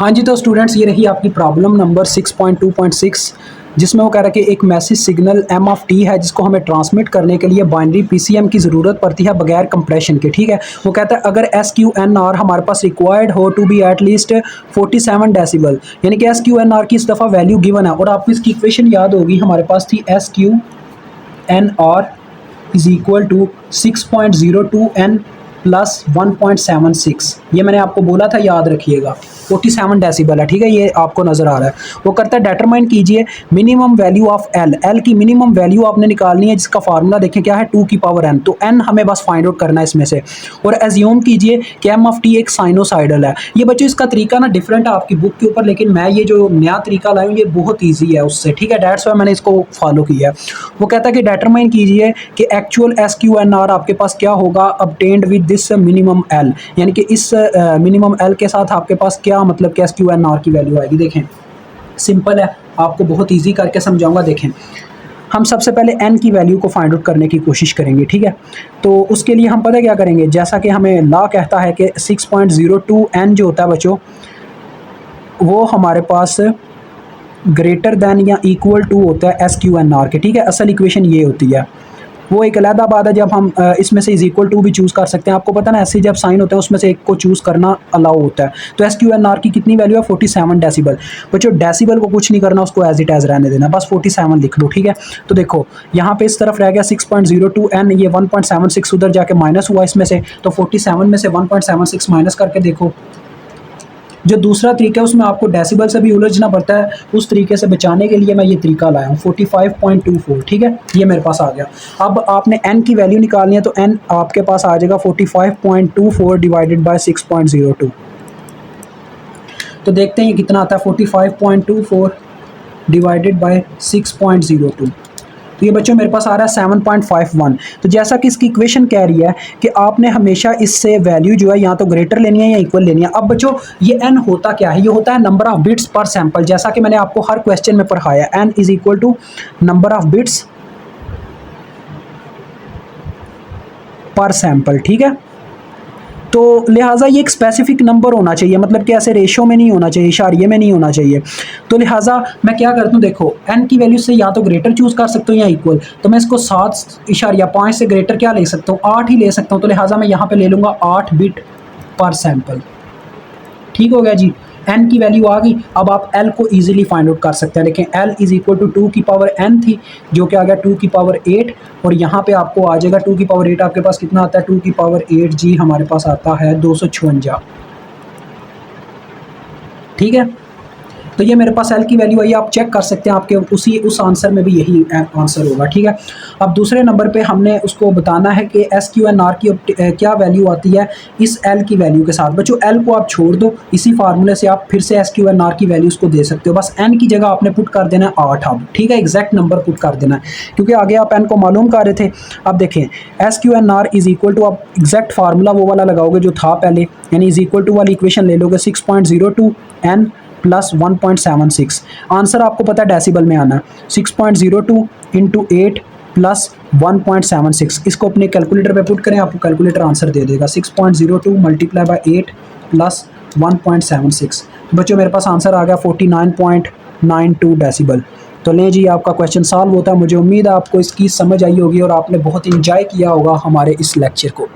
हाँ जी, तो स्टूडेंट्स ये रही आपकी प्रॉब्लम नंबर 6.2.6 जिसमें वो कह रहा है कि एक message signal M of T है जिसको हमें ट्रांसमिट करने के लिए बाइनरी पीसीएम की ज़रूरत पड़ती है बगैर कंप्रेशन के। ठीक है, वो कहता है अगर एस क्यू एन आर हमारे पास रिक्वायर्ड हो to be at least 47 decibel, यानी कि एस क्यू एन आर की इस दफ़ा वैल्यू गिवन है और आपको इसकी इक्वेशन याद होगी, हमारे पास थी S Q N R is equal to 6.02 N plus 1.76। ये मैंने आपको बोला था, याद रखिएगा 47 डेसिबल है। ठीक है, ये आपको नज़र आ रहा है। वो करता है डिटरमाइन कीजिए minimum value of L. L की मिनिमम वैल्यू आपने निकालनी है जिसका फार्मूला देखें क्या है, 2 की पावर एन। तो एन हमें बस फाइंड आउट करना है इसमें से। और एज्यूम कीजिए कि एम ऑफ टी एक साइनोसाइडल है। ये बच्चों इसका तरीका ना डिफरेंट है आपकी बुक के ऊपर, लेकिन मैं ये जो नया तरीका लाया हूँ ये बहुत ईजी है उससे। ठीक है, डेट्स वाई मैंने इसको फॉलो किया है। वो कहता है कि डिटरमाइन कीजिए कि actual S Q N R आपके पास क्या होगा obtained with this minimum L, यानी कि इस मिनिमम एल के साथ आपके पास क्या मतलब कि एस क्यू एन आर की वैल्यू आएगी। देखें सिंपल है, आपको बहुत इजी करके समझाऊंगा। देखें हम सबसे पहले n की वैल्यू को फाइंड आउट करने की कोशिश करेंगे। ठीक है, तो उसके लिए हम पता क्या करेंगे, जैसा कि हमें लॉ कहता है कि 6.02 n जो होता है बच्चों वो हमारे पास ग्रेटर दैन या इक्वल टू होता है एस क्यू एन आर के। ठीक है, असल इक्वेशन ये होती है। वो एक अलहदा बात है जब हम इसमें से इज इक्वल टू भी चूज़ कर सकते हैं। आपको पता ना ऐसे जब साइन होता है उसमें से एक को चूज़ करना अलाउ होता है। तो एस क्यू एन आर की कितनी वैल्यू है, 47 डेसिबल। बच्चों डेसिबल को कुछ नहीं करना, उसको एज इट एज रहने देना, बस 47 लिख लो। ठीक है, तो देखो यहाँ पे इस तरफ रह गया 6.02 एन, ये 1.76 उधर जाके माइनस हुआ इसमें से, तो 47 में से 1.76 माइनस करके देखो। जो दूसरा तरीका है उसमें आपको डेसिबल से भी उलझना पड़ता है, उस तरीके से बचाने के लिए मैं ये तरीका लाया हूँ 45.24। ठीक है, ये मेरे पास आ गया। अब आपने n की वैल्यू निकालनी है, तो n आपके पास आ जाएगा 45.24 डिवाइडेड बाय 6.02। तो देखते हैं ये कितना आता है, 45.24 डिवाइडेड बाय 6.02। तो ये बच्चों मेरे पास आ रहा है 7.51। तो जैसा कि इसकी इक्वेशन कह रही है कि आपने हमेशा इससे वैल्यू जो है या तो ग्रेटर लेनी है या इक्वल लेनी है। अब बच्चों ये n होता क्या है, ये होता है number of bits per sample, जैसा कि मैंने आपको हर क्वेश्चन में पढ़ाया। n is equal to number of bits per sample. ठीक है, तो लिहाजा ये एक स्पेसिफिक नंबर होना चाहिए, मतलब कि ऐसे रेशो में नहीं होना चाहिए, इशारिये में नहीं होना चाहिए। तो लिहाजा मैं क्या करता हूँ, देखो n की वैल्यू से या तो ग्रेटर चूज़ कर सकता हूँ या इक्वल। तो मैं इसको 7.5 से ग्रेटर क्या ले सकता हूँ, 8 ही ले सकता हूँ। तो लिहाजा मैं यहाँ पे ले लूँगा 8 बिट पर सैंपल। ठीक हो गया जी, n की वैल्यू आ गई। अब आप l को इजीली फाइंड आउट कर सकते हैं। देखें l इज इक्वल टू 2 की पावर n थी, जो कि आ गया 2 की पावर 8, और यहाँ पे आपको आ जाएगा 2 की पावर 8 आपके पास कितना आता है, 2 की पावर 8 जी हमारे पास आता है 256। ठीक है, तो ये मेरे पास एल की वैल्यू आई, आप चेक कर सकते हैं, आपके उस आंसर में भी यही आंसर होगा। ठीक है, अब दूसरे नंबर पे हमने उसको बताना है कि एस क्यू एन आर की क्या वैल्यू आती है इस एल की वैल्यू के साथ। बच्चों एल को आप छोड़ दो, इसी फार्मूले से आप फिर से एस क्यू एन आर की वैल्यूज़ को दे सकते हो। बस एन की जगह आपने पुट कर देना है 8 अब। ठीक है, एग्जैक्ट नंबर पुट कर देना है, क्योंकि आगे आप एन को मालूम कर रहे थे। अब देखें S Q N R is equal to, आप एग्जैक्ट फार्मूला वो वाला लगाओगे जो था पहले, यानी इज इक्वल टू वाली इक्वेशन ले लोगे 6.02 एन प्लस 1.76। आंसर आपको पता है डेसिबल में आना है, 6.02 इंटू 8 प्लस 1.76। इसको अपने कैलकुलेटर पे पुट करें, आपको कैलकुलेटर आंसर दे देगा 6.02 मल्टीप्लाई बाय 8 प्लस 1.76। बच्चों मेरे पास आंसर आ गया 49.92 डेसिबल। तो लें जी, आपका क्वेश्चन सॉल्व होता है। मुझे उम्मीद है आपको इसकी समझ आई होगी और आपने बहुत इंजॉय किया होगा हमारे इस लेक्चर को।